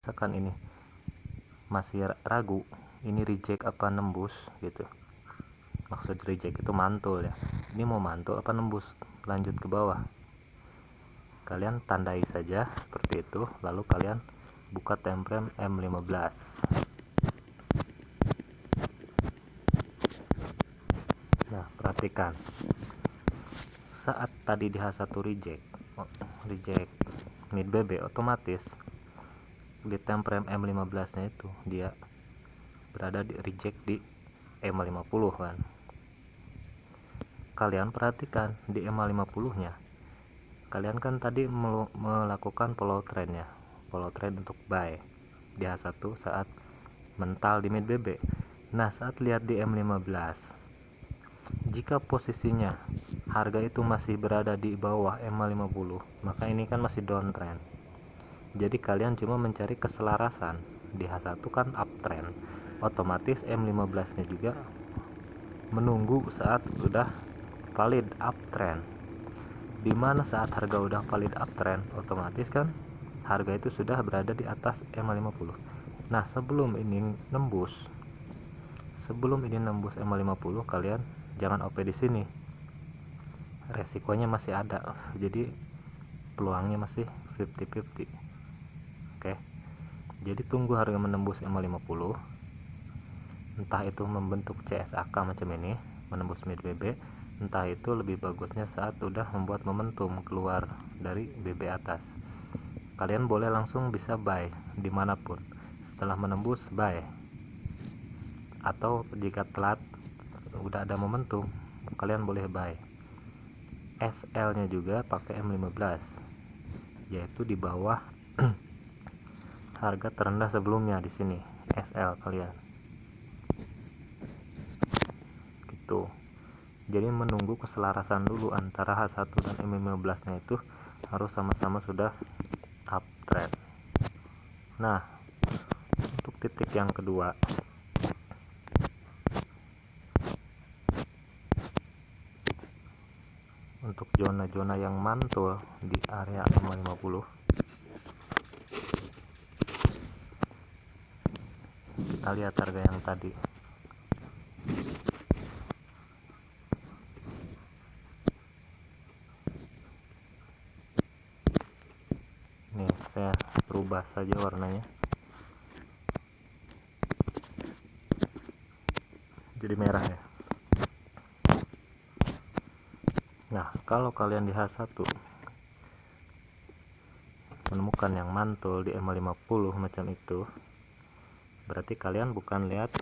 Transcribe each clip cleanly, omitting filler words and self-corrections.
misalkan ini masih ragu ini reject apa nembus gitu. Maksud reject itu mantul ya, ini mau mantul apa nembus lanjut ke bawah, kalian tandai saja seperti itu, lalu kalian buka time frame M15. Nah, perhatikan saat tadi di H1 reject mid BB, otomatis di time frame M15 nya itu dia berada di reject di M50 kan. Kalian perhatikan di M50 nya kalian kan tadi melakukan follow trend ya, follow trend untuk buy di H1 saat mental di mid BB. Nah, saat lihat di M15, jika posisinya harga itu masih berada di bawah M50, maka ini kan masih downtrend. Jadi kalian cuma mencari keselarasan. Di H1 kan uptrend, otomatis M15 nya juga menunggu saat udah valid uptrend. Dimana saat harga udah valid uptrend, otomatis kan harga itu sudah berada di atas M50. Nah, sebelum ini nembus M50, kalian jangan OP di sini. Resikonya masih ada. Jadi peluangnya masih 50-50. Oke. Jadi tunggu harga menembus M50. Entah itu membentuk CSAK macam ini, menembus mid BB, entah itu lebih bagusnya saat udah membuat momentum keluar dari BB atas. Kalian boleh langsung bisa buy dimanapun setelah menembus buy, atau jika telat udah ada momentum kalian boleh buy. SL nya juga pakai M15, yaitu di bawah harga terendah sebelumnya di sini. SL kalian gitu. Jadi menunggu keselarasan dulu antara H1 dan M15 nya itu harus sama-sama sudah uptrend. Nah, untuk titik yang kedua, untuk zona-zona yang mantul di area M50, kita lihat harga yang tadi. Nih, saya rubah saja warnanya jadi merah ya. Nah, kalau kalian di H1 menemukan yang mantul di M50 macam itu, berarti kalian bukan lihat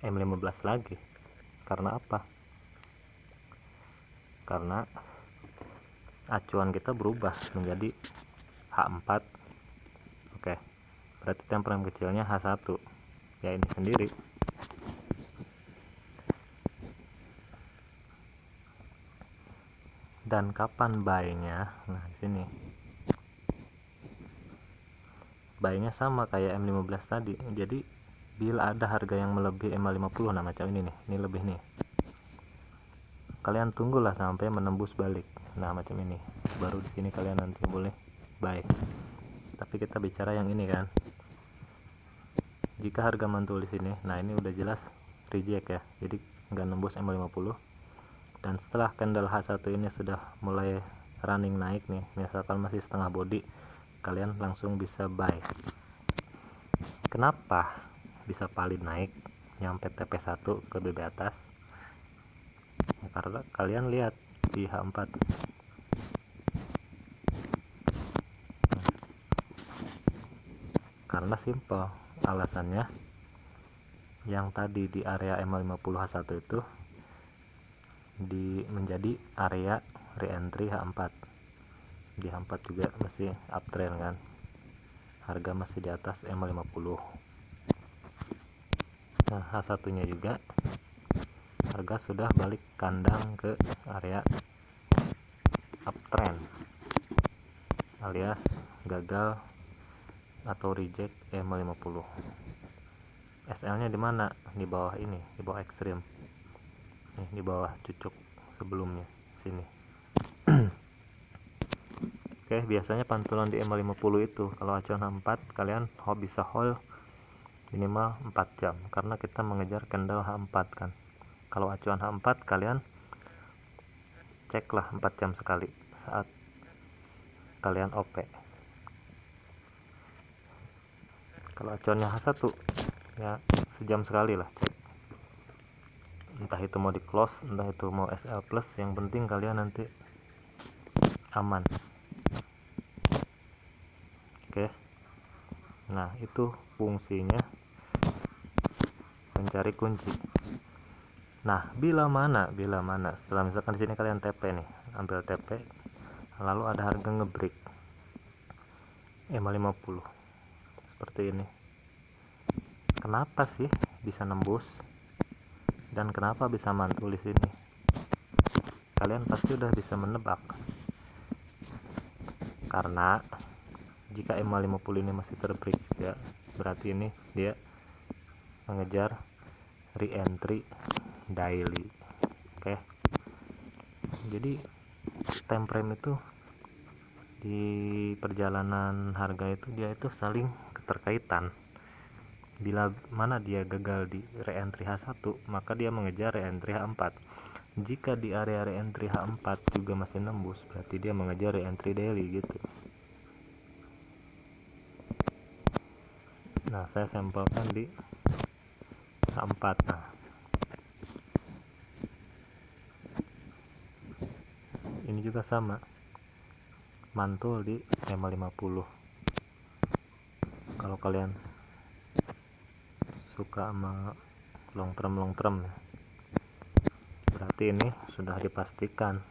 M15 lagi. Karena apa? Karena acuan kita berubah menjadi H4. Oke, berarti time frame kecilnya H1, ya ini sendiri. Dan kapan buy-nya? Nah, di sini. Buy-nya sama kayak M15 tadi. Jadi bila ada harga yang melebihi M50, nah macam ini nih, ini lebih nih. Kalian tunggulah sampai menembus balik. Nah, macam ini. Baru di sini kalian nanti boleh buy. Tapi kita bicara yang ini kan. Jika harga mantul di sini, nah ini udah jelas reject ya. Jadi nggak nembus M50. Dan setelah candle H1 ini sudah mulai running naik nih, misalkan masih setengah body, kalian langsung bisa buy. Kenapa bisa valid naik nyampe TP1 ke BB atas? Ya, karena kalian lihat di H4, karena simple alasannya, yang tadi di area M50 H1 itu menjadi area reentry H4. Di H4 juga masih uptrend kan, harga masih di atas M50. Nah, H1 nya juga harga sudah balik kandang ke area uptrend alias gagal atau reject M50. SL nya di mana? Di bawah ini, di bawah ekstrim nih, di bawah cucuk sebelumnya sini. Oke, Oke, biasanya pantulan di M50 itu kalau acuan H4 kalian bisa hold minimal 4 jam karena kita mengejar candle H4 kan. Kalau acuan H4 kalian ceklah 4 jam sekali saat kalian OP. Kalau acuannya H1 ya sejam sekali lah cek, entah itu mau di close entah itu mau SL plus, yang penting kalian nanti aman. Oke, nah itu fungsinya mencari kunci. Nah, bila mana setelah misalkan di sini kalian TP nih, ambil TP, lalu ada harga ngebreak M50 seperti ini. Kenapa sih bisa nembus dan kenapa bisa mantul di sini? Kalian pasti udah bisa menebak. Karena jika M50 ini masih terbreak ya, berarti ini dia mengejar re-entry daily. Oke. Jadi time frame itu di perjalanan harga itu dia itu saling keterkaitan. Bila mana dia gagal di re-entry H1, maka dia mengejar re-entry H4. Jika di area re-entry H4 juga masih nembus, berarti dia mengejar re-entry daily gitu. Nah, saya sampelkan di H4. Nah, ini juga sama, mantul di M50. Kalau kalian suka sama long term, berarti ini sudah dipastikan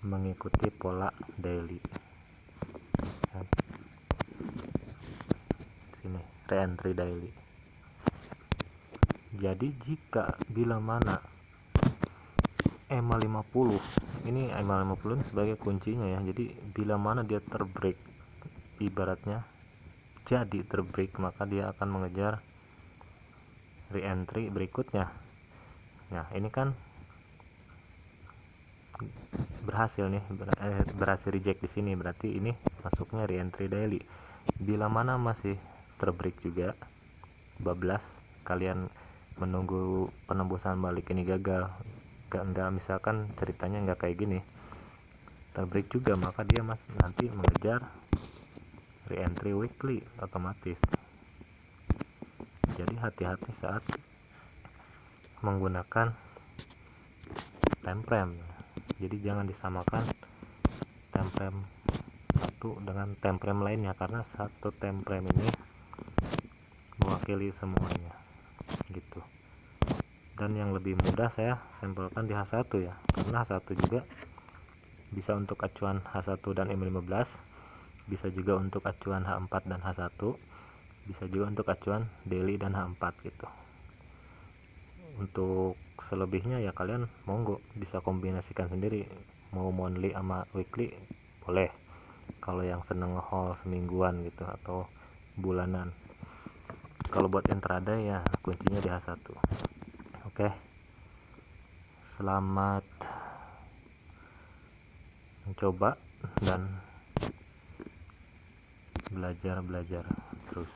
mengikuti pola daily. Sini re-entry daily. Jadi jika bila mana M50 ini sebagai kuncinya ya, jadi bila mana dia terbreak, ibaratnya jadi terbreak, maka dia akan mengejar re-entry berikutnya. Nah, ini kan berhasil nih, berhasil reject di sini, berarti ini masuknya re-entry daily. Bila mana masih terbreak juga, bablas, kalian menunggu penembusan balik ini gagal, enggak misalkan ceritanya enggak kayak gini, terbreak juga, maka dia nanti mengejar re-entry weekly otomatis. Jadi hati-hati saat menggunakan time frame. Jadi jangan disamakan time frame satu dengan time frame lainnya, karena satu time frame ini mewakili semuanya gitu. Dan yang lebih mudah saya sampelkan di H1 ya, karena H1 juga bisa untuk acuan H1 dan M15, bisa juga untuk acuan H4 dan H1, bisa juga untuk acuan daily dan H4 gitu. Untuk selebihnya ya kalian monggo bisa kombinasikan sendiri, mau monthly sama weekly boleh, kalau yang seneng nge-haul semingguan gitu atau bulanan. Kalau buat intraday ya kuncinya di H1. Oke, selamat mencoba dan belajar terus.